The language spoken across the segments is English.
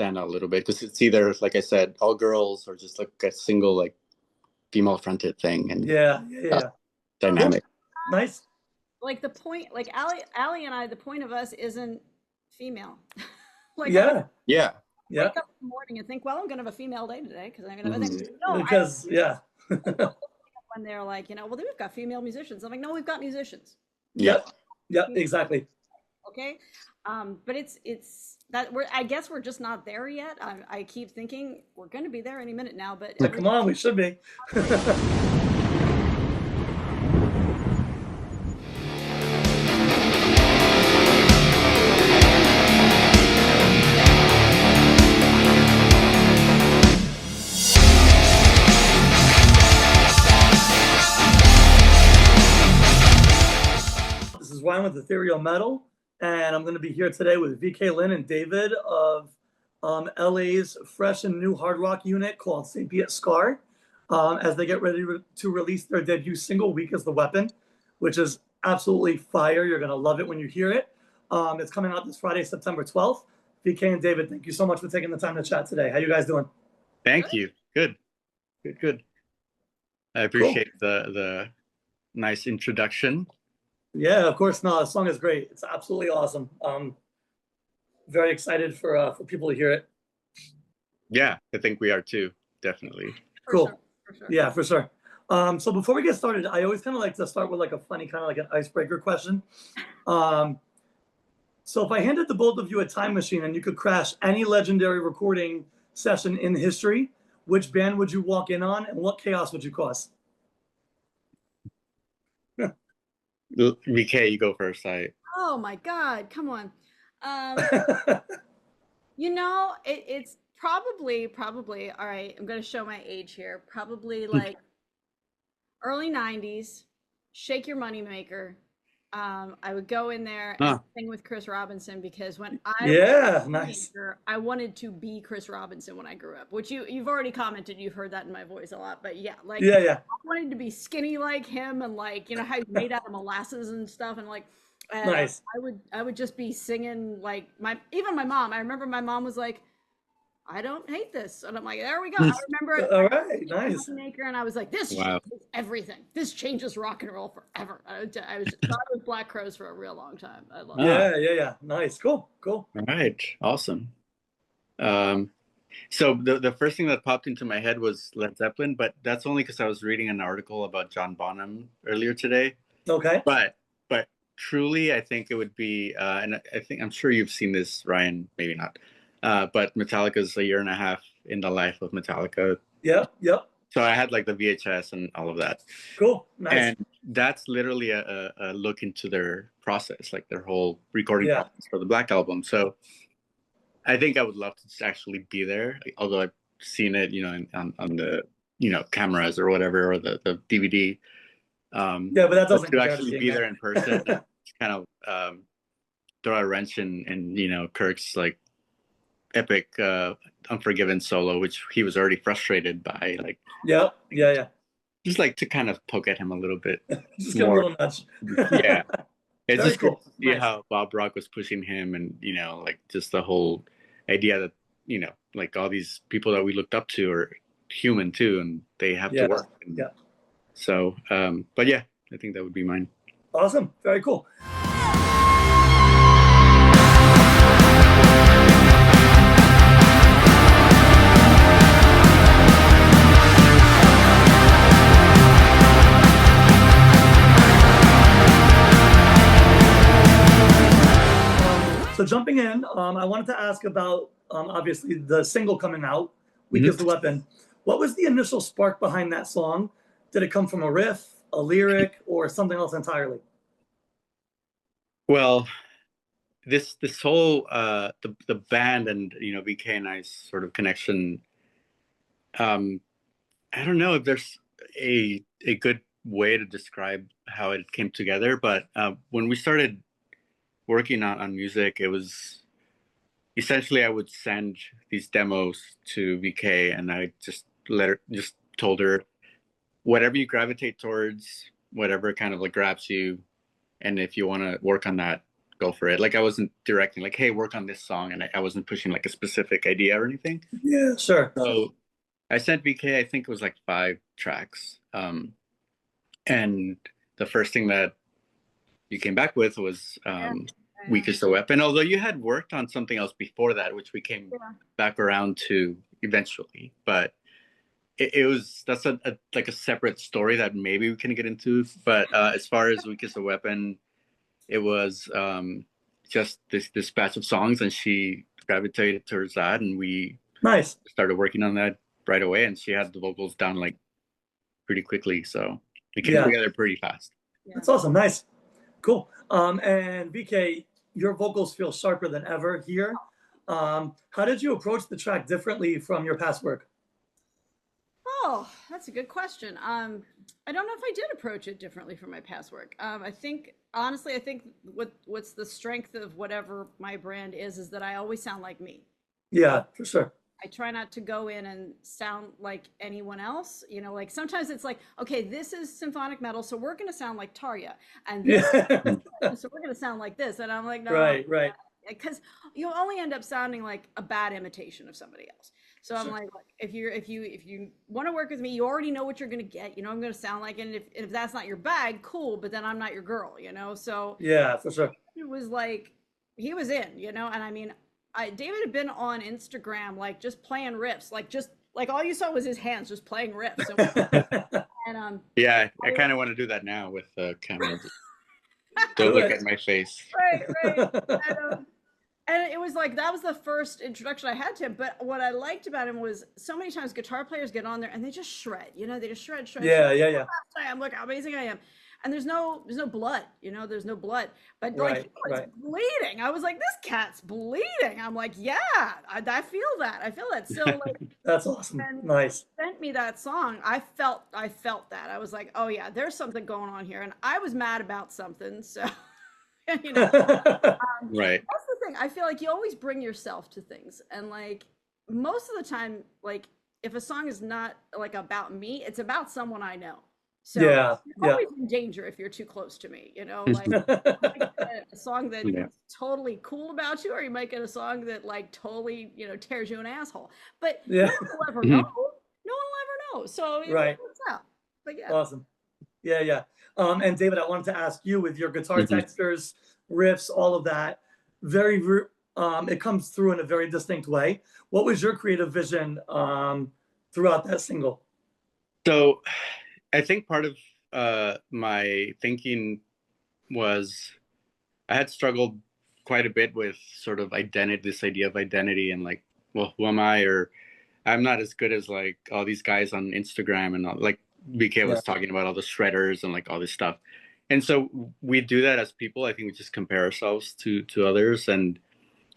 stand out a little bit because it's either, like I said, all girls or just like a single like female fronted thing and Yeah, yeah, uh, yeah. Cool. dynamic. Nice. Like the point, like Allie and I, the point of us isn't female. Like I'm Yeah, Yeah. yeah. wake up in the morning and think, well, I'm gonna have a female day today because I'm gonna have a thing. Mhm. No, I Because yeah. when they're like, well, we've got female musicians. I'm like, no, we've got musicians. Yeah. Yep. Yep. Exactly. Okay. But it's that I guess we're just not there yet. I keep thinking we're going to be there any minute now, but Come on, we should be. This is Ryan with Ethereal Metal, and I'm going to be here today with VK, Lynne, and David of LA's fresh and new hard rock unit called Sapient Scar, as they get ready to release their debut single, Weak as the Weapon, which is absolutely fire. You're going to love it when you hear it. It's coming out this Friday, September 12th. VK and David, thank you so much for taking the time to chat today. How you guys doing? Thank you. Good. Good. Good. I Cool. appreciate the nice introduction. Yeah, of course. No, the song is great. It's absolutely awesome. Very excited for people to hear it. Yeah, I think we are too. Definitely. Cool. For sure. Yeah, for sure. So before we get started, I always kind of like to start with like a funny kind of like an icebreaker question. So if I handed the both of you a time machine and you could crash any legendary recording session in history, which band would you walk in on and what chaos would you cause? VK, you go first. Oh my God, come on. It's probably, all right, I'm going to show my age here. Probably like early 90s, Shake Your Moneymaker. I would go in there and sing with Chris Robinson because when I Yeah, was a nice. teenager, I wanted to be Chris Robinson when I grew up, which you've already commented, you've heard that in my voice a lot, but yeah, like Yeah. I wanted to be skinny like him and like, how he's made out of molasses and stuff and like and Nice. I would just be singing like even my mom. I remember my mom was like, I don't hate this. And I'm like, there we go. I remember it. All right, nice. Maker, and I was like, this Wow. changes everything. This changes rock and roll forever. I was thought with Black Crows for a real long time. I love it. Yeah. Nice. Cool. All right. Awesome. So the first thing that popped into my head was Led Zeppelin, but that's only because I was reading an article about John Bonham earlier today. Okay. But truly, I think it would be, and I'm sure you've seen this, Ryan, maybe not, but Metallica's a year and a half in the life of Metallica. Yep. So I had like the VHS and all of that. Cool. Nice. And that's literally a look into their process, like their whole recording process for the Black Album. So I think I would love to actually be there, although I've seen it, on the, cameras or whatever, or the DVD. Yeah, but that doesn't to actually be there in person, kind of throw a wrench in Kirk's like epic Unforgiven solo, which he was already frustrated by. Like, yeah. Just like to kind of poke at him a little bit. Just give him a little nudge. Yeah. It's just cool. To see how Bob Rock was pushing him, and like just the whole idea that like all these people that we looked up to are human too, and they have to work. Yeah. So, but yeah, I think that would be mine. Awesome. Very cool. So jumping in, I wanted to ask about obviously the single coming out, Weak as the Weapon. What was the initial spark behind that song? Did it come from a riff, a lyric, or something else entirely? Well, this whole the band and VK and I's sort of connection. I don't know if there's a good way to describe how it came together, but when we started working on music, it was essentially I would send these demos to VK and I just told her, whatever you gravitate towards, whatever kind of like grabs you, and if you want to work on that, go for it. Like I wasn't directing like, hey, work on this song, and I wasn't pushing like a specific idea or anything. Yeah, sure. So I sent VK, I think it was like 5 tracks. And the first thing that you came back with was Weak is the Weapon. Although you had worked on something else before that, which we came back around to eventually. But that's like a separate story that maybe we can get into. But as far as Weak is the Weapon, it was just this batch of songs, and she gravitated towards that, and we started working on that right away. And she had the vocals down like pretty quickly, so we came together pretty fast. That's awesome. Nice. Cool. And VK, your vocals feel sharper than ever here. How did you approach the track differently from your past work? Oh, that's a good question. I don't know if I did approach it differently from my past work. I think, honestly, what's the strength of whatever my brand is that I always sound like me. Yeah, for sure. I try not to go in and sound like anyone else. You know, like sometimes it's like, okay, this is symphonic metal, so we're going to sound like Tarja, and this so we're going to sound like this. And I'm like, no, right. Because you'll only end up sounding like a bad imitation of somebody else. So I'm like, if you want to work with me, you already know what you're going to get. You know, I'm going to sound like, and if that's not your bag, cool. But then I'm not your girl. You know, so yeah, for sure. It was like he was in. You know, and I mean. David had been on Instagram, like just playing riffs, like all you saw was his hands just playing riffs. And, yeah, I kind of want to do that now with the camera. Don't look at my face. Right. And it was like, that was the first introduction I had to him. But what I liked about him was so many times guitar players get on there and they just shred, you know, they just shred. Yeah. Look how amazing I am. And there's no blood, you know, there's no blood, but like it's bleeding. I was like, this cat's bleeding. I'm like, yeah, I feel that. So like, that's awesome. Nice. Sent me that song. I felt that. I was like, oh yeah, there's something going on here. And I was mad about something. So, you know, right. That's the thing. I feel like you always bring yourself to things. And like most of the time, like if a song is not like about me, it's about someone I know. So you're always in danger if you're too close to me, you know, like a song that is totally cool about you, or you might get a song that like totally, you know, tears you an asshole. But no one will ever know. No one will ever know. So it works out. But yeah. Awesome. Yeah. And David, I wanted to ask you, with your guitar textures, riffs, all of that, it comes through in a very distinct way. What was your creative vision throughout that single? So I think part of my thinking was I had struggled quite a bit with sort of this idea of identity, and like, well, who am I? Or I'm not as good as like all these guys on Instagram, and all, like BK was talking about all the shredders and like all this stuff. And so we do that as people. I think we just compare ourselves to others. And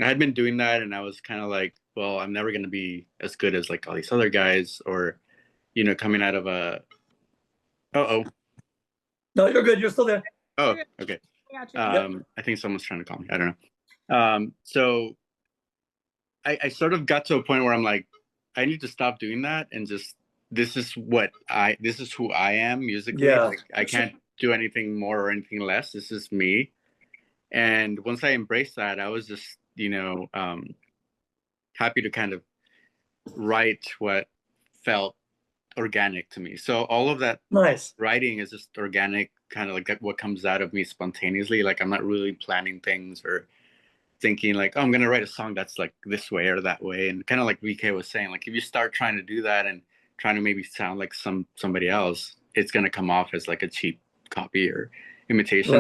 I had been doing that, and I was kind of like, well, I'm never going to be as good as like all these other guys, or, you know, coming out of a, no, you're good. You're still there. Oh, okay. I think someone's trying to call me. I don't know. So I sort of got to a point where I'm like, I need to stop doing that, and just this is who I am musically. Yeah. Like, I can't do anything more or anything less. This is me. And once I embraced that, I was just, you know, happy to kind of write what felt organic to me. So all of that writing is just organic, kind of like what comes out of me spontaneously. Like I'm not really planning things or thinking like, oh, I'm gonna write a song that's like this way or that way. And kind of like VK was saying, like if you start trying to do that and trying to maybe sound like somebody else, it's gonna come off as like a cheap copy or imitation.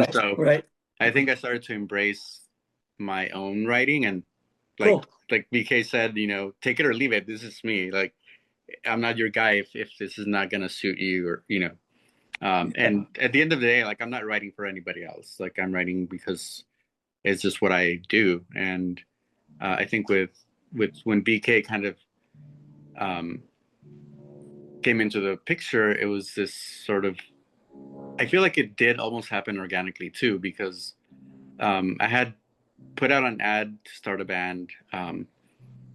I think I started to embrace my own writing, and like VK said, you know, take it or leave it. This is me. Like I'm not your guy if this is not gonna suit you, or you know. And at the end of the day, like I'm not writing for anybody else. Like I'm writing because it's just what I do. And I think with when BK kind of came into the picture, it was this sort of, I feel like it did almost happen organically too, because I had put out an ad to start a band, and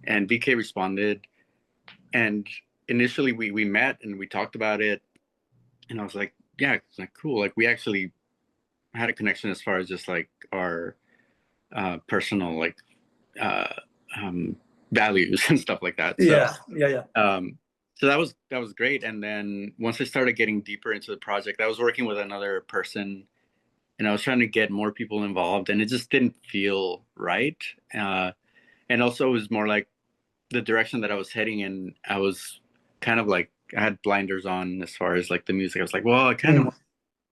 BK responded. And initially we met and we talked about it, and I was like, yeah, it's like cool. Like we actually had a connection as far as just like our personal like uh, values and stuff like that. So Yeah, yeah, so that was great. And then once I started getting deeper into the project, I was working with another person, and I was trying to get more people involved, and it just didn't feel right. Uh, and also, it was more like the direction that I was heading in. I was kind of like I had blinders on as far as like the music. I was like, well, I kind of yeah. want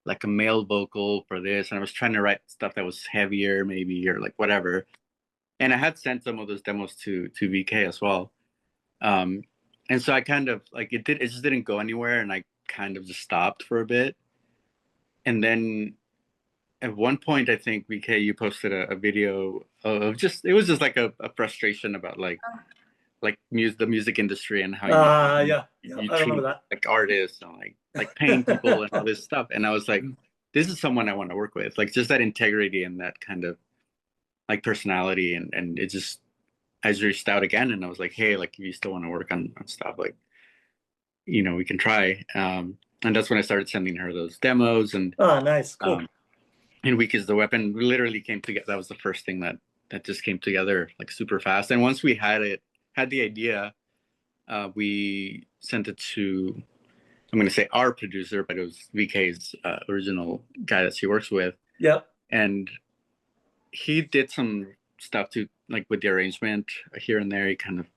like a male vocal for this, and I was trying to write stuff that was heavier, maybe, or like whatever. And I had sent some of those demos to VK as well. Um, and so I kind of like it just didn't go anywhere, and I kind of just stopped for a bit. And then at one point, I think VK, you posted a video of just it was just like a frustration about like the music industry and how Yeah, yeah, you I remember treat that. like artists and like paying people and all this stuff. And I was like, this is someone I want to work with, like just that integrity and that kind of like personality. And it just I just reached out again, and I was like, hey, like if you still want to work on stuff, like we can try. And that's when I started sending her those demos, Oh, nice, cool. um, and Weak is the Weapon literally came together. That was the first thing that just came together like super fast. And once we had the idea, we sent it to, I'm going to say our producer, but it was VK's original guy that she works with. Yep. And he did some stuff to like with the arrangement here and there. He kind of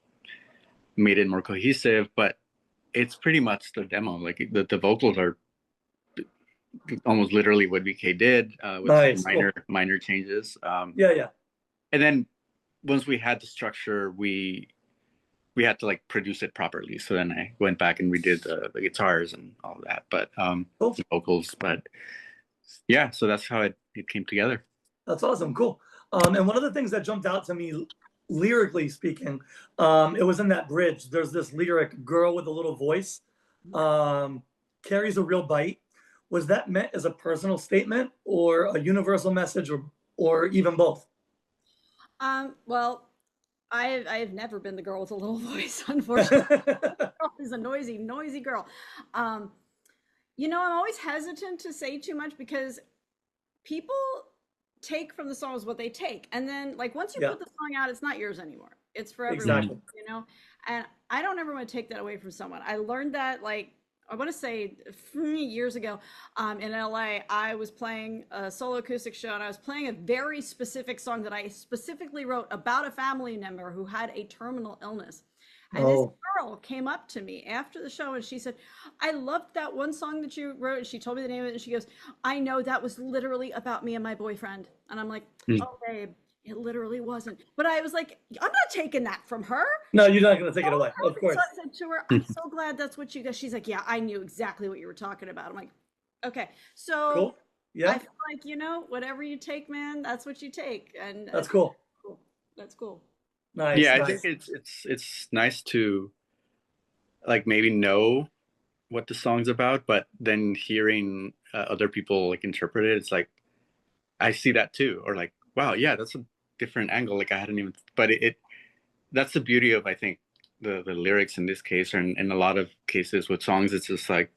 made it more cohesive, but it's pretty much the demo. Like the vocals are almost literally what VK did with Nice, some cool. minor changes. Yeah, yeah. And then once we had the structure, we had to like produce it properly. So then I went back and redid the guitars and all of that, but Cool. the vocals. But yeah, so that's how it came together. That's awesome, cool. And one of the things that jumped out to me, lyrically speaking, it was in that bridge. There's this lyric, "Girl with a little voice, carries a real bite." Was that meant as a personal statement or a universal message, or even both? Well, I've never been the girl with a little voice, unfortunately. Girl is a noisy girl. I'm always hesitant to say too much because people take from the songs what they take, and then like once you Yeah. put the song out, it's not yours anymore. It's for everyone, Exactly. And I don't ever want to take that away from someone. I learned that like I want to say years ago in LA. I was playing a solo acoustic show, and I was playing a very specific song that I specifically wrote about a family member who had a terminal illness. And this Oh, girl came up to me after the show, and she said, "I loved that one song that you wrote." And she told me the name of it, and she goes, "I know that was literally about me and my boyfriend." And I'm like, Mm. "Oh, babe, it literally wasn't." But I was like, "I'm not taking that from her." no, you're not going to take it away, of So course. I said to her, "I'm so glad that's what you guys." She's like, "Yeah, I knew exactly what you were talking about." I'm like, "Okay." So Cool. Yeah, I feel like, whatever you take, man, that's what you take. And that's cool. cool. That's cool. Nice, Yeah, I nice. think it's nice to like maybe know what the song's about, but then hearing other people like interpret it, it's like I see that too, or like, wow, yeah, that's a different angle. Like I hadn't even, but it that's the beauty of I think the lyrics in this case, or in a lot of cases with songs, it's just like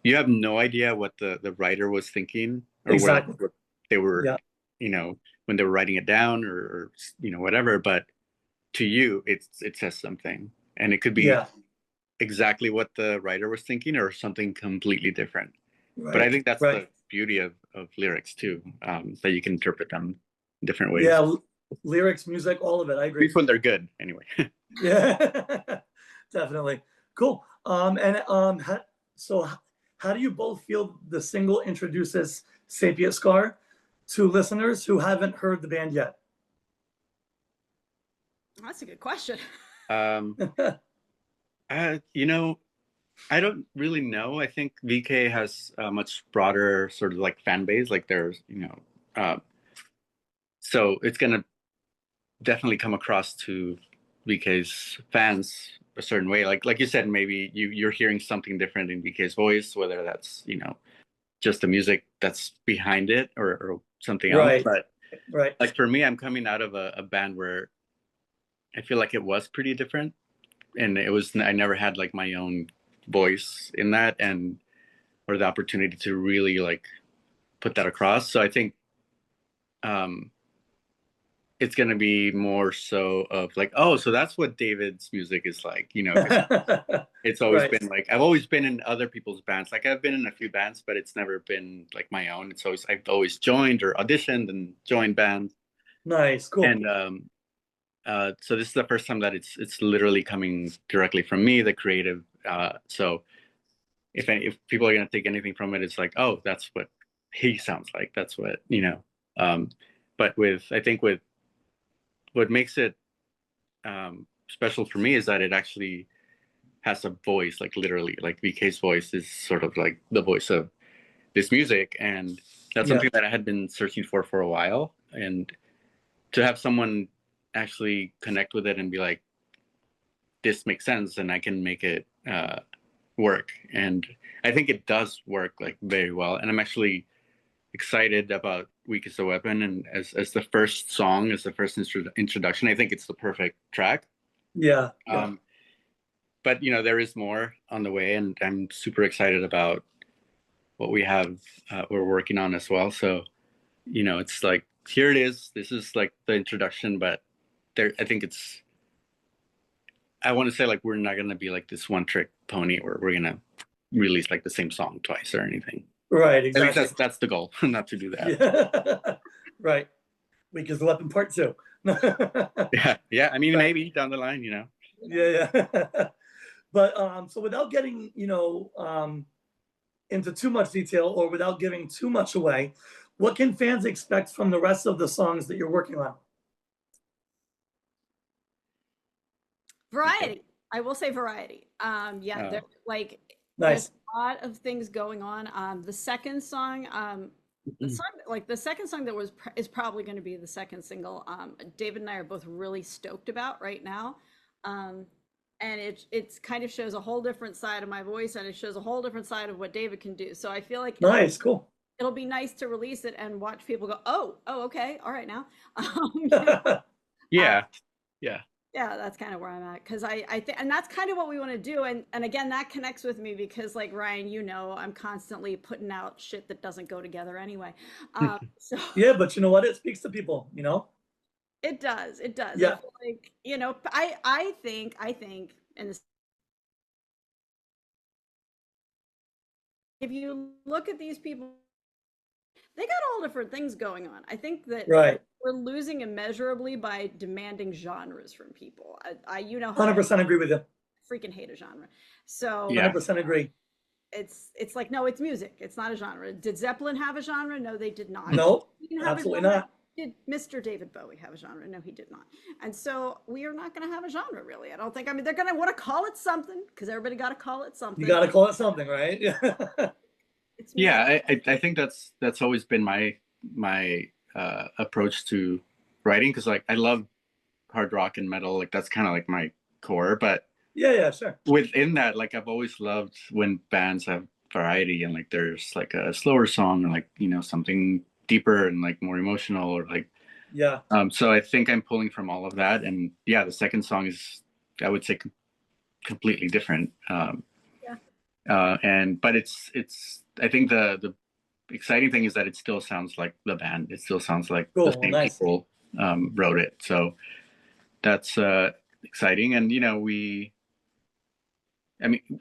you have no idea what the writer was thinking or Exactly. what they were, Yeah, when they were writing it down or whatever. But to you, it says something, and it could be yeah. exactly what the writer was thinking or something completely different. But I Right, think that's right. the beauty of lyrics too, that you can interpret them in different ways. Yeah, lyrics, music, all of it. I At agree. least when they're good, anyway. Yeah, definitely. Cool. So how do you both feel the single introduces Sapient Scar to listeners who haven't heard the band yet? That's a good question. um, I don't really know. I think VK has a much broader sort of like fan base. Like there's, uh, so it's gonna definitely come across to VK's fans a certain way. Like you said, maybe you're hearing something different in VK's voice, whether that's just the music that's behind it or something else. Right, But right. like for me, I'm coming out of a band where I feel like it was pretty different, and I never had like my own voice in that, and or the opportunity to really like put that across. So I think it's gonna be more so of like, oh, so that's what David's music is like, you know, because it's always Right. been like I've always been in other people's bands. Like I've been in a few bands, but it's never been like my own. It's always I've always joined or auditioned and joined bands. Nice. Cool. And so this is the first time that it's literally coming directly from me, the creative. So if people are gonna take anything from it, it's like, oh, that's what he sounds like. That's what, you know. But with I think with what makes it special for me is that it actually has a voice, like literally, like VK's voice is sort of like the voice of this music, and that's Yeah. something that I had been searching for a while, and to have someone actually connect with it and be like, this makes sense, and I can make it work, and I think it does work like very well, and I'm actually excited about Weak as a Weapon, and as the first song, as the first introduction, I think it's the perfect track. Yeah. Yeah. But you know, there is more on the way, and I'm super excited about what we have we're working on as well. So you know, it's like here it is. This is like the introduction, but there, I think it's. I want to say like we're not gonna be like this one trick pony where we're gonna release like the same song twice or anything. Right. At least Exactly. that's the goal, not to do that. Yeah. Right. Weak as the Weapon Part 2. Yeah. I mean, Right. maybe down the line, you know. Yeah. But so without getting, into too much detail or without giving too much away, what can fans expect from the rest of the songs that you're working on? Variety. I will say variety. Yeah, Uh, like there's Nice. a lot of things going on. The second song, the second song that is probably going to be the second single. David and I are both really stoked about right now. Um, and it's kind of shows a whole different side of my voice, and it shows a whole different side of what David can do. So I feel like Nice. Cool. it'll be nice to release it and watch people go, oh, okay, all right now. Uh, yeah, yeah. yeah, that's kind of where I'm at because I think, and that's kind of what we want to do. And again, that connects with me because, like Ryan, I'm constantly putting out shit that doesn't go together anyway. So Yeah, but you know what? It speaks to people. it does, it does. I Yeah. feel like I think, and if you look at these people, they got all different things going on. I think that Right. we're losing immeasurably by demanding genres from people. You know how I 100% agree with you. freaking hate a genre. So Yeah. 100% agree. it's like, no, it's music. It's not a genre. Did Zeppelin have a genre? No, they did not. Nope. He didn't have a Absolutely genre. not. Did Mr. David Bowie have a genre? No, he did not. And so we are not going to have a genre, really. I don't think. I mean, they're going to want to call it something because everybody got to call it something. You got to call it something, right? Yeah. It's music. Yeah, I think that's always been my approach to writing, because like I love hard rock and metal, like that's kind of like my core, but Yeah, sure. within that, like I've always loved when bands have variety, and like there's like a slower song, or like, you know, something deeper and like more emotional, or like Yeah. so I think I'm pulling from all of that, and yeah, the second song is, I would say, completely different. And but it's I think the exciting thing is that it still sounds like the band. It still sounds like the Cool. same Nice. people wrote it. So that's exciting. And you know, I mean,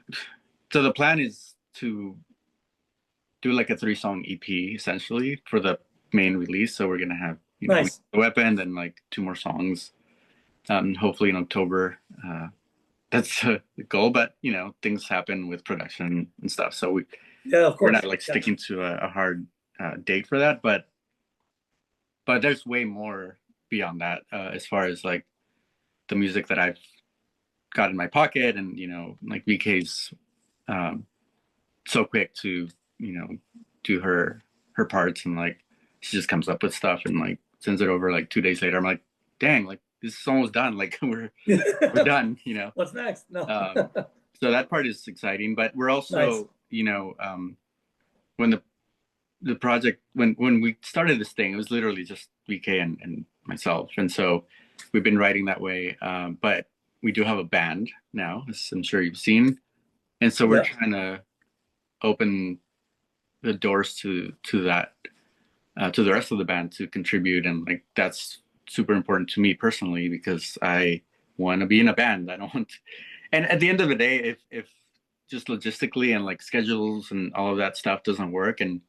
so the plan is to do like a 3-song EP essentially for the main release. So we're gonna have, you know, Nice. the weapon, and like 2 more songs, hopefully in October. That's the goal, but you know, things happen with production and stuff, so Yeah, of we're course. not like sticking to a hard date for that. But there's way more beyond that, as far as like the music that I've got in my pocket, and you know, like VK's um, so quick to, you know, do her parts, and like she just comes up with stuff and like sends it over like 2 days later. I'm like, dang, like this is almost done. Like we're done, you know. What's next? No. So that part is exciting, but we're also, Nice. you know, when the project, when we started this thing, it was literally just VK and myself, and so we've been writing that way. But we do have a band now, as I'm sure you've seen, and so we're Yeah. trying to open the doors to that, to the rest of the band to contribute, and like that's super important to me personally because I want to be in a band. I don't want, and at the end of the day, if just logistically and like schedules and all of that stuff doesn't work, and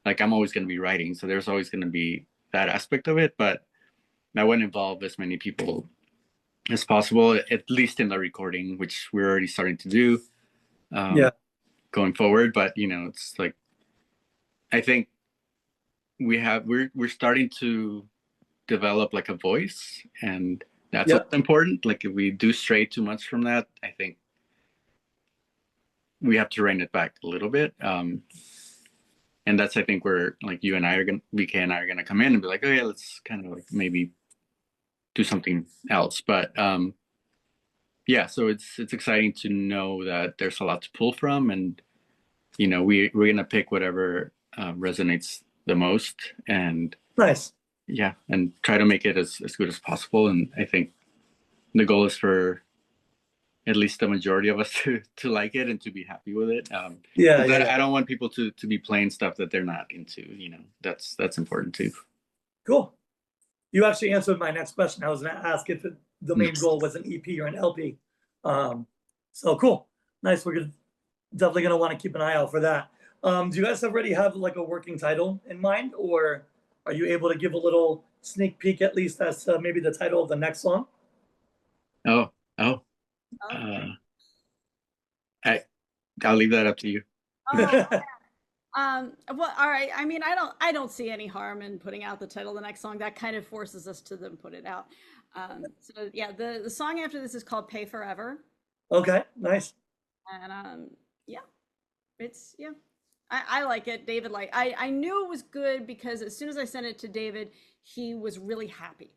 like I'm always going to be writing, so there's always going to be that aspect of it. But I want to involve as many people as possible, at least in the recording, which we're already starting to do Yeah. going forward. But you know, it's like I think we're starting to develop like a voice, and that's Yeah. what's important. Like if we do stray too much from that, I think we have to rein it back a little bit. And that's I think where like you and I are gonna VK and I are gonna come in and be like, oh yeah, let's kind of like maybe do something else. But yeah, so it's exciting to know that there's a lot to pull from, and you know we're gonna pick whatever resonates the most, and Nice. yeah, and try to make it as good as possible. And I think the goal is for at least the majority of us to like it and to be happy with it. Yeah. 'Cause Yeah. I don't want people to be playing stuff that they're not into. You know, that's important too. Cool. You actually answered my next question. I was going to ask if the main goal was an EP or an LP. So cool. Nice. Definitely going to want to keep an eye out for that. Do you guys already have like a working title in mind, or are you able to give a little sneak peek at least as to maybe the title of the next song? Oh, Okay. I'll leave that up to you. Well, all right. I mean, I don't see any harm in putting out the title of the next song. That kind of forces us to then put it out. So yeah, the song after this is called Pay Forever. Okay, nice. And yeah, yeah. I like it. David I knew it was good because as soon as I sent it to David, he was really happy.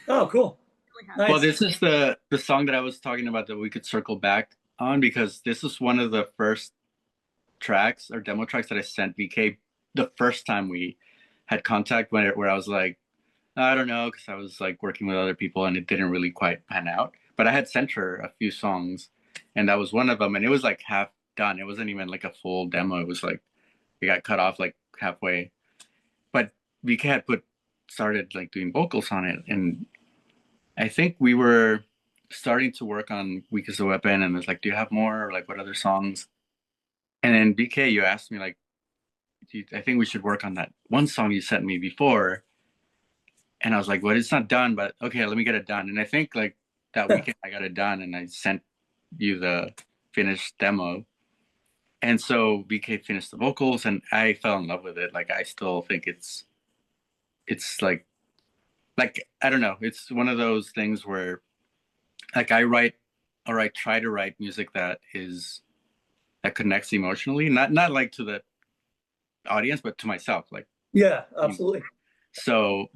Oh, cool. Really happy. Nice. Well, this is the song that I was talking about that we could circle back on, because this is one of the first tracks or demo tracks that I sent VK the first time we had contact, where I was like, I don't know, because I was like working with other people and it didn't really quite pan out. But I had sent her a few songs, and that was one of them, and it was like half done. It wasn't even like a full demo. It was like it got cut off like halfway. But VK had started like doing vocals on it, and I think we were starting to work on Weak as a Weapon, and it was like, do you have more? Or like, what other songs? And then VK, you asked me like, I think we should work on that one song you sent me before. And I was like, well, it's not done, but okay, let me get it done. And I think like that weekend I got it done, and I sent you the finished demo. And so VK finished the vocals, and I fell in love with it. Like I still think it's like I don't know, it's one of those things where like I try to write music that connects emotionally, not like to the audience, but to myself. Like Yeah, absolutely. so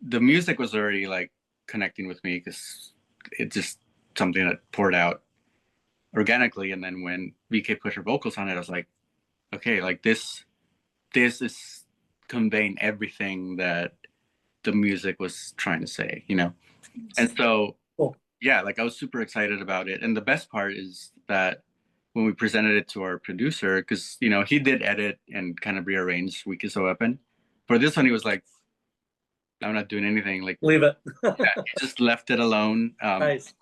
the music was already like connecting with me because it's just something that poured out organically. And then when VK put her vocals on it, I was like, okay, like this is conveying everything that the music was trying to say, you know? And so, Cool. Yeah, like I was super excited about it. And the best part is that when we presented it to our producer, because, you know, he did edit and kind of rearrange Weak as a Weapon. For this one, he was like, I'm not doing anything. Like, Leave it. yeah, he just left it alone. Nice.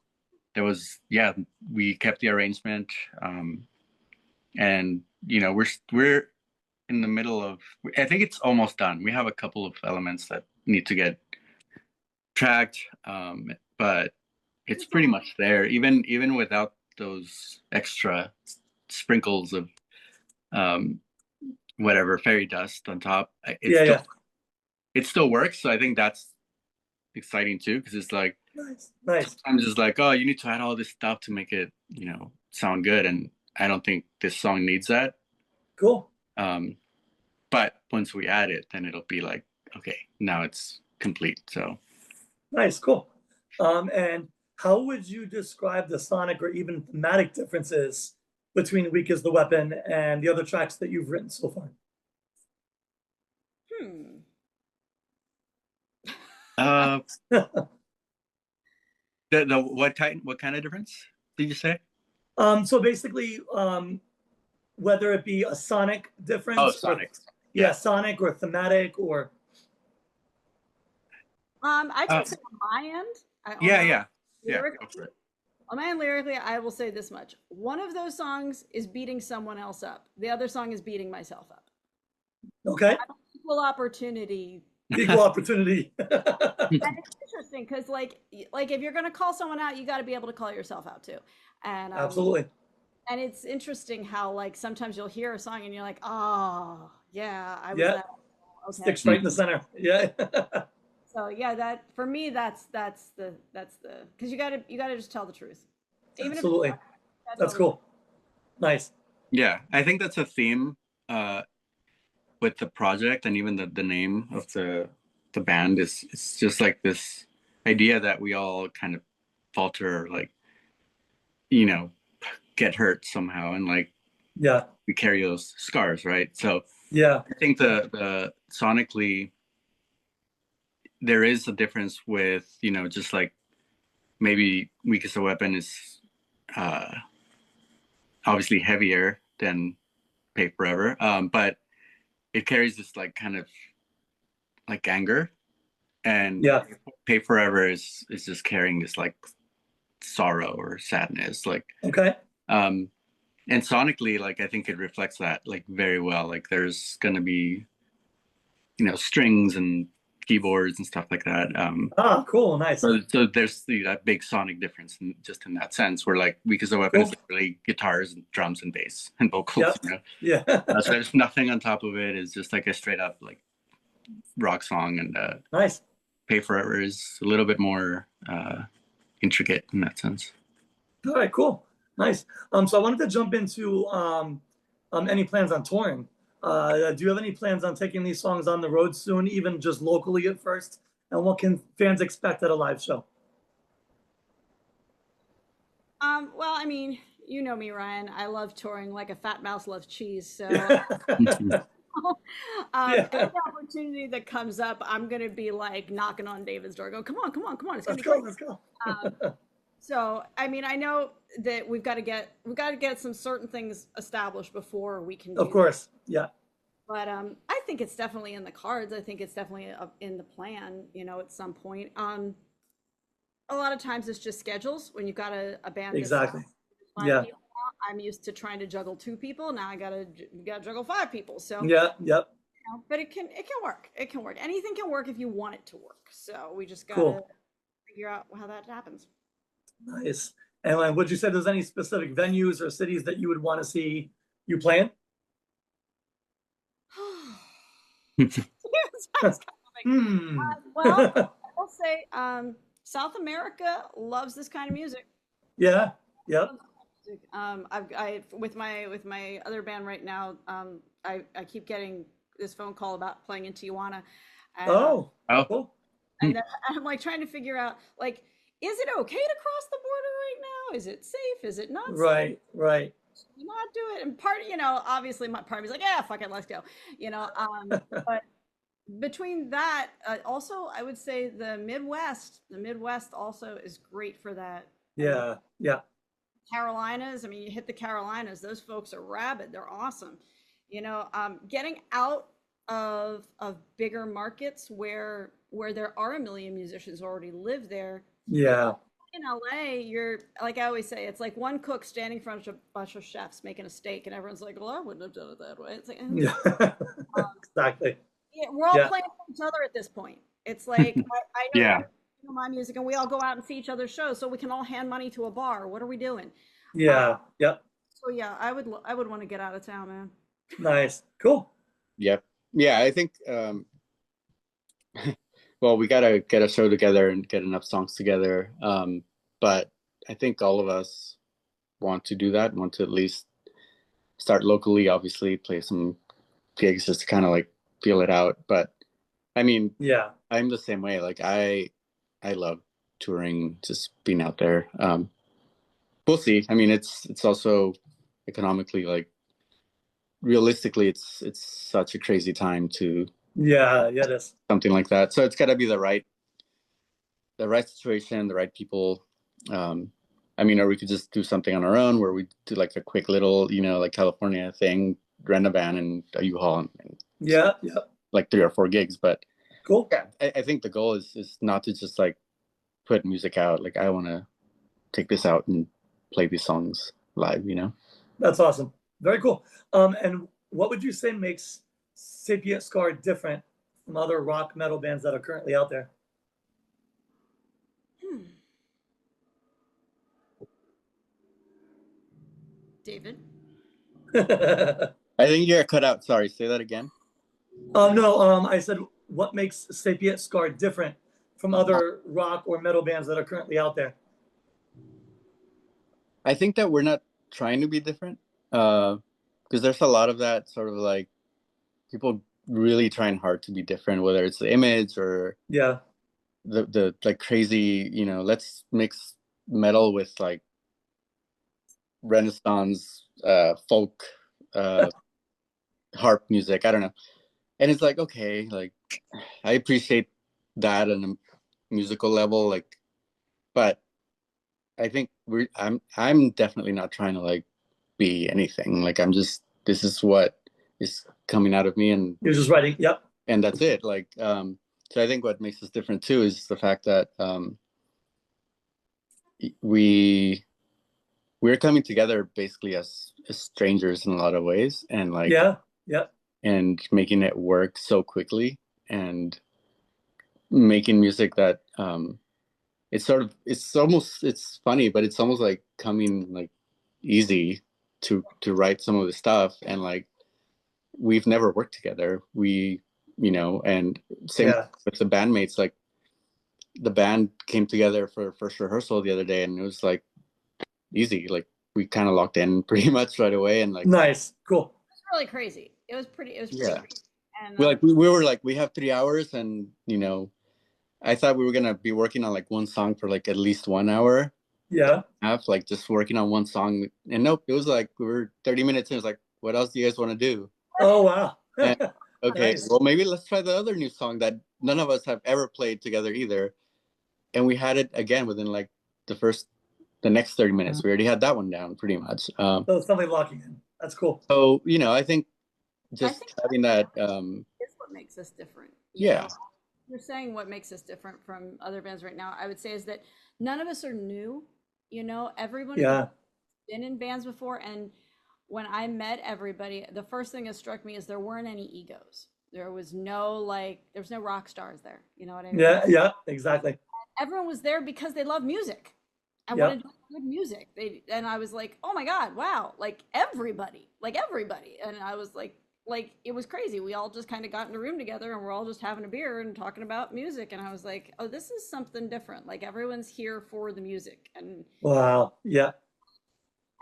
We kept the arrangement. And, you know, we're in the middle of, I think it's almost done. We have a couple of elements that need to get tracked, but it's pretty much there, even without those extra sprinkles of whatever fairy dust on top. It still works. So I think that's exciting too, because it's like nice. Sometimes it's like, oh, you need to add all this stuff to make it, you know, sound good, and I don't think this song needs that. Cool. But once we add it, then it'll be like, okay, now it's complete. So nice, cool. And how would you describe the sonic or even thematic differences between Weak as the Weapon and the other tracks that you've written so far? What kind of difference did you say? So basically, whether it be a sonic difference. Oh, sonic. Sonic or thematic or. I can say on my end, Yeah. lyrically, Go for it. on my end lyrically, I will say this much. One of those songs is beating someone else up. The other song is beating myself up. Okay. Equal opportunity. Equal opportunity. And it's interesting because like if you're gonna call someone out, you got to be able to call yourself out too. And Absolutely. and it's interesting how like sometimes you'll hear a song and you're like, oh yeah, I was Yeah. that. Okay. Sticks right in the center. Yeah. So yeah, that for me, that's the because you gotta just tell the truth, even Absolutely. if That's cool. Nice. Yeah, I think that's a theme with the project, and even the name of the band is it's just like this idea that we all kind of falter, like, you know, get hurt somehow, and like Yeah. we carry those scars, right? So Yeah. I think the sonically there is a difference with, you know, just like maybe Weak as a Weapon is uh obviously heavier than Pay Forever, but it carries this like kind of like anger, and Yeah. Pay Forever is just carrying this like sorrow or sadness, like Okay. um and sonically, like I think it reflects that like very well. Like there's gonna be, you know, strings and keyboards and stuff like that. Ah, cool. Nice. So there's that big sonic difference in, just in that sense, where like Weak as a Weapon Cool. is really guitars and drums and bass and vocals, Yep. you know. Yeah. So there's nothing on top of it. It's just like a straight up like rock song, and Nice. Pay Forever is a little bit more intricate in that sense. All right, cool. Nice. So I wanted to jump into any plans on touring. Do you have any plans on taking these songs on the road soon, even just locally at first? And what can fans expect at a live show? well, I mean, you know me, Ryan. I love touring like a fat mouse loves cheese. So Yeah. any opportunity that comes up, I'm gonna be like knocking on David's door. Go, come on, come on, come on. It's gonna Let's be go. great. Let's go. So I mean, I know that we've got to get some certain things established before we can do Of course. Yeah. But I think it's definitely in the cards. I think it's definitely in the plan, you know, at some point. A lot of times it's just schedules when you've got a band this size, Exactly. five Yeah. people. I'm used to trying to juggle 2 people. Now I gotta juggle 5 people. So Yeah. Yep. you know, but it can work. It can work. Anything can work if you want it to work. So we just gotta Cool. figure out how that happens. Nice. And would you say there's any specific venues or cities that you would want to see you playing? Hmm. Well, I'll say South America loves this kind of music. Yeah. Yep. I with my other band right now. I keep getting this phone call about playing in Tijuana, and Oh. Oh, Cool. and I'm like trying to figure out like, is it okay to cross the border right now? Is it safe? Is it not safe? Right. Right. Should we not do it? And part, you know, obviously my part of me's like, yeah, fuck it, let's go. You know, but between that, also I would say the Midwest also is great for that. I mean, Yeah. Yeah. Carolinas, I mean, you hit the Carolinas, those folks are rabid, they're awesome. You know, getting out of bigger markets where there are a million musicians who already live there. Yeah. In LA, you're like I always say, it's like one cook standing in front of a bunch of chefs making a steak, and everyone's like, "Well, I wouldn't have done it that way." It's like, Yeah. Exactly. yeah, we're all Yeah. playing for each other at this point. It's like I know yeah. you know my music, and we all go out and see each other's shows, so we can all hand money to a bar. What are we doing? Yeah. Yep. So yeah, I would want to get out of town, man. Nice. Cool. Yep. Yeah, I think well, we gotta get a show together and get enough songs together. But I think all of us want to do that, want to at least start locally, obviously, play some gigs just to kind of like feel it out. But I mean, Yeah. I'm the same way. Like I love touring, just being out there. We'll see. I mean, it's also economically, like realistically, it's such a crazy time to Yeah. Yeah. It is. something like that. So it's got to be the right situation, the right people. I mean, or we could just do something on our own where we do like a quick little, you know, like California thing, rent a van and a U-Haul and Yeah. Yep. like 3 or 4 gigs. But Cool. Yeah, I think the goal is not to just like put music out. Like I want to take this out and play these songs live, you know? That's awesome. Very cool. And what would you say makes Sapient Scar different from other rock metal bands that are currently out there? David? I think you're cut out. Sorry, say that again. No, I said what makes Sapient Scar different from other rock or metal bands that are currently out there? I think that we're not trying to be different, because there's a lot of that sort of like people really trying hard to be different, whether it's the image or Yeah. the like crazy, you know, let's mix metal with like Renaissance folk harp music. I don't know. And it's like, okay, like I appreciate that on a musical level, like, but I think I'm definitely not trying to like be anything. Like I'm just this is what is coming out of me, You're just writing. Yep. and that's it. Like so I think what makes us different too is the fact that we we're coming together basically as strangers in a lot of ways, and like Yeah. Yep. and making it work so quickly, and making music that it's sort of it's funny, but it's almost like coming like easy to write some of the stuff. And like we've never worked together, we you know, and same Yeah. with the bandmates. Like the band came together for first rehearsal the other day, and it was like easy. Like we kind of locked in pretty much right away, and like Nice. Cool. It was really crazy. It was pretty yeah, crazy. And we were like, we have 3 hours, and you know, I thought we were gonna be working on like one song for like at least 1 hour Yeah. half, like just working on one song. And nope, it was like we were 30 minutes in. It's like, what else do you guys want to do? Oh, wow. And okay, Nice. well maybe let's try the other new song that none of us have ever played together either. And we had it again within like the next 30 minutes. We already had that one down pretty much. So it's something locking in. That's cool. So you know, I think I just think having that is what makes us different. yeah. Know? You're saying what makes us different from other bands right now. I would say is that none of us are new. You know, everyone Yeah. been in bands before, and when I met everybody, the first thing that struck me is there weren't any egos. There was no there's no rock stars there. You know what I mean? Yeah. Yeah. Exactly. Everyone was there because they love music. I Yep. wanted to do good music. And I was like, oh my God, wow, like everybody. And I was like it was crazy. We all just kind of got in a room together and we're all just having a beer and talking about music. And I was like, oh, this is something different. Like everyone's here for the music, Wow. Yeah.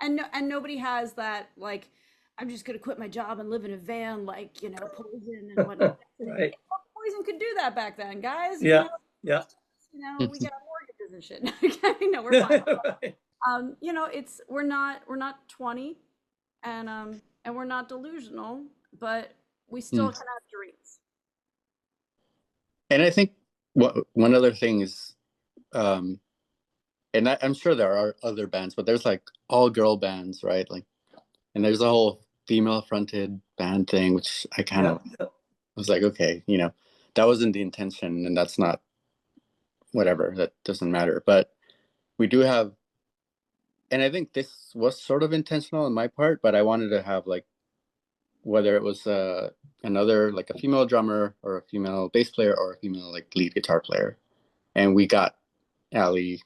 and nobody has that like I'm just gonna quit my job and live in a van like Poison and whatnot. Right. Poison could do that back then, guys. Yeah. Yeah. We got mortgages and shit. We're fine. Right. It's we're not 20, and we're not delusional, but we still can have dreams. And I think one other thing is, and I'm sure there are other bands, but there's like all girl bands, right? Like, and there's a whole female fronted band thing, which I kind of was like, okay, you know, that wasn't the intention, and that's not whatever, that doesn't matter. But we do have, and I think this was sort of intentional on my part, but I wanted to have like, whether it was another like a female drummer or a female bass player or a female like lead guitar player, and we got Allie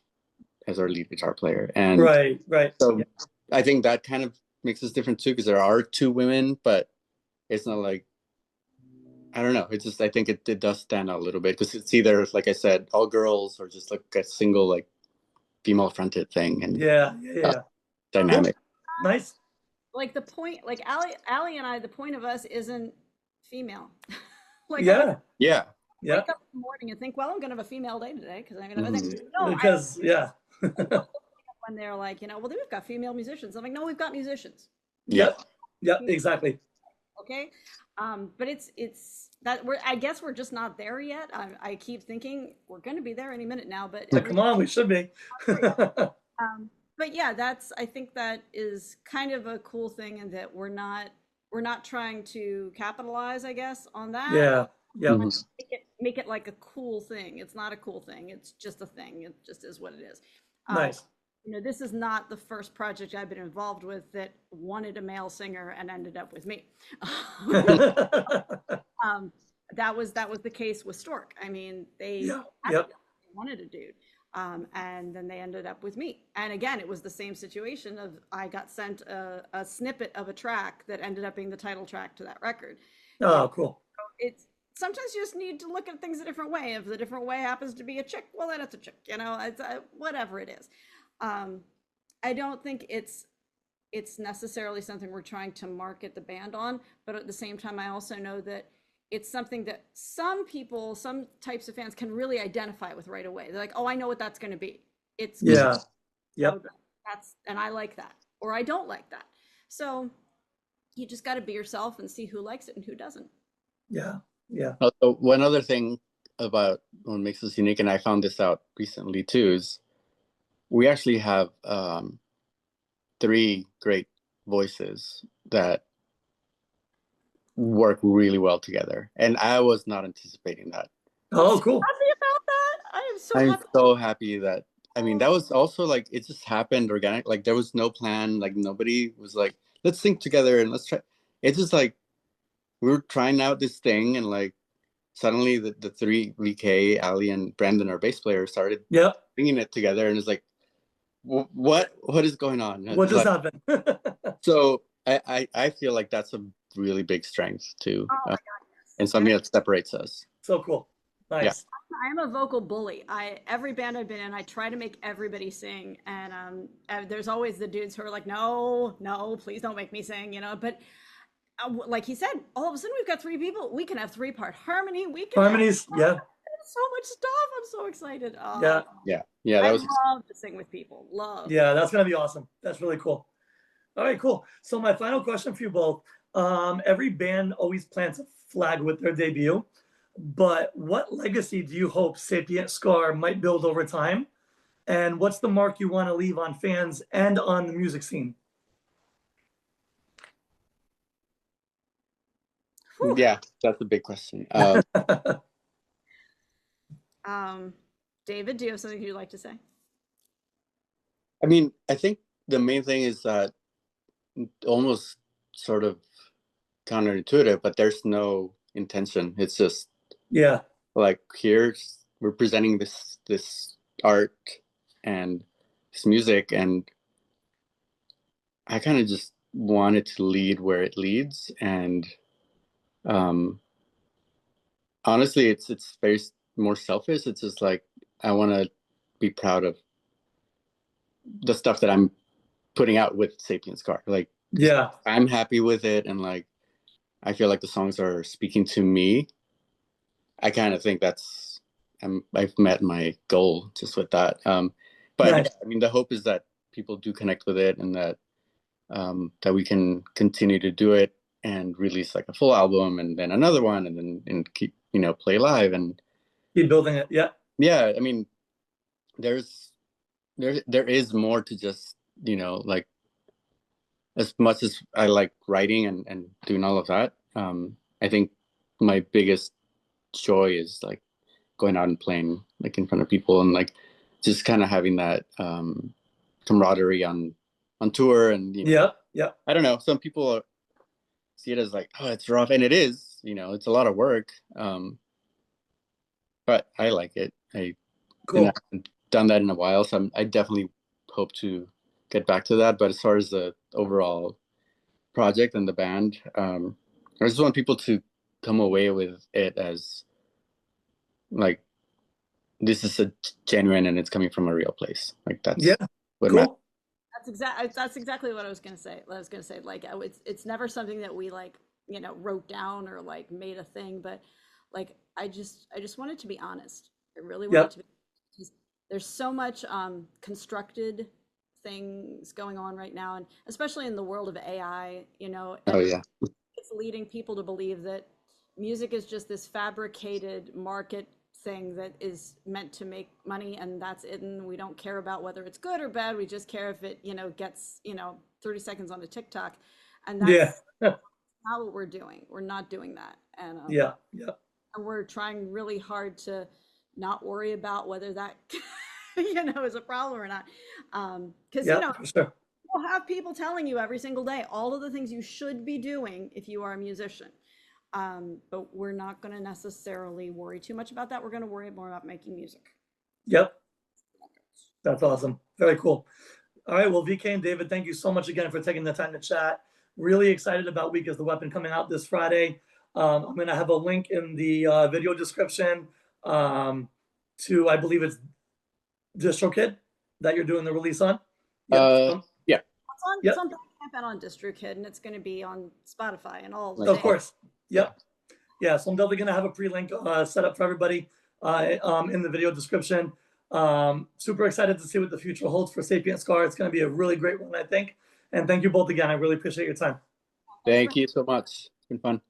as our lead guitar player. And right. So I think that kind of makes us different too, because there are two women, but it's not like, I don't know. It's just, I think it does stand out a little bit because it's either, like I said, all girls or just like a single like female fronted thing. And yeah. dynamic. Nice. Like the point, like Allie and I, the point of us isn't female. Yeah. Wake up in the morning and think, well, I'm gonna have a female day today because I'm gonna when they're like, well, we've got female musicians. I'm like, no, we've got musicians. Yep, exactly. Okay. But it's that I guess we're just not there yet. I keep thinking we're going to be there any minute now, but come on, we should be. But yeah, I think that is kind of a cool thing, in that we're not trying to capitalize, I guess, on that. Yeah. Mhm. Make it like a cool thing. It's not a cool thing. It's just a thing. It just is what it is. Um, Nice. you know, this is not the first project I've been involved with that wanted a male singer and ended up with me. um, that was the case with Stork. I mean, they Yeah. had a, Yep. they wanted a dude, and then they ended up with me. And again, it was the same situation of I got sent a snippet of a track that ended up being the title track to that record. You know, Oh, cool. it's sometimes you just need to look at things a different way. If the different way happens to be a chick, well, then it's a chick. You know, it's whatever it is. Um, I don't think it's necessarily something we're trying to market the band on, but at the same time, I also know that it's something that some people, some types of fans can really identify with right away. They're like, "Oh, I know what that's going to be. It's gonna Yeah. be Yep. that's and I like that, or I don't like that." So you just got to be yourself and see who likes it and who doesn't. Yeah. Yeah. Also, one other thing about what makes us unique, and I found this out recently too, is we actually have three great voices that work really well together. And I was not anticipating that. I'm Oh, so cool. happy about that. I am so I'm happy. so happy that, I mean, that was also like, it just happened organic. Like there was no plan. Like nobody was like, let's sing together and let's try. It's just like, we were trying out this thing and like, suddenly the three, VK, Ali, and Brandon, our bass player, started Yep. singing it together. And it's like, what is going on? What It's just like, happened? so I feel like that's a really big strength too, Oh my God, yes. and something that separates us. So cool. Yeah. Nice. I am a vocal bully. Every band I've been in, I try to make everybody sing, and there's always the dudes who are like, "No, no, please don't make me sing," you know. But like he said, all of a sudden we've got three people. We can have three-part harmony. We can have Harmonies. Yeah. so much stuff. I'm so excited. Yeah. Yeah, that I was love to sing with people. Love. Yeah. That's going to be awesome. That's really cool. All right, cool. So my final question for you both. Every band always plants a flag with their debut, but what legacy do you hope Sapient Scar might build over time? And what's the mark you want to leave on fans and on the music scene? Whew. yeah, that's a big question. Um, David, do you have something you'd like to say? I mean, I think the main thing is that almost sort of counterintuitive, but there's no intention. It's just Yeah. like here's we're presenting this art and this music, and I kind of just wanted to lead where it leads, and um, honestly, it's very more selfish. It's just like I want to be proud of the stuff that I'm putting out with Sapient Scar. Like Yeah. I'm happy with it, and like I feel like the songs are speaking to me. I kind of think I've met my goal just with that. But Nice. yeah, I mean, the hope is that people do connect with it, and that we can continue to do it and release like a full album, and then another one, and then and keep play live, and Keep building it. Yeah. yeah, I mean, there's there is more to just like, as much as I like writing and doing all of that. I think my biggest joy is like going out and playing like in front of people, and like just kind of having that camaraderie on tour. And Yeah. Yeah. I don't know, some people see it as like, oh, it's rough, and it is, it's a lot of work, but I like it. I Cool. haven't done that in a while, so I definitely hope to get back to that. But as far as the overall project and the band, I just want people to come away with it as like, this is a genuine, and it's coming from a real place. Like that's Yeah. what matters. Cool. That's exactly what I was gonna say. I was gonna say like it's never something that we like wrote down or like made a thing, but like I just want it to be honest. I really want it Yep. to be. There's so much constructed things going on right now, and especially in the world of AI. Oh yeah. It's leading people to believe that music is just this fabricated market thing that is meant to make money, and that's it, and we don't care about whether it's good or bad. We just care if it gets 30 seconds on a TikTok, and Yeah. that's not what we're doing. We're not doing that. And Yeah. Yeah. and we're trying really hard to not worry about whether that is a problem or not. Because Yeah, for sure. you'll have people telling you every single day all of the things you should be doing if you are a musician. But we're not going to necessarily worry too much about that. We're going to worry more about making music. Yep. That's awesome. Very cool. All right. Well, VK and David, thank you so much again for taking the time to chat. Really excited about Weak as the Weapon coming out this Friday. I'm going to have a link in the video description to, I believe it's DistroKid that you're doing the release on. Yeah. It's on Bandcamp and on DistroKid, and it's going to be on Spotify and all. Of course. Yep. Yeah. So I'm definitely going to have a pre-link set up for everybody in the video description. Super excited to see what the future holds for Sapient Scar. It's going to be a really great one, I think. And thank you both again. I really appreciate your time. Thank you so much. It's been fun.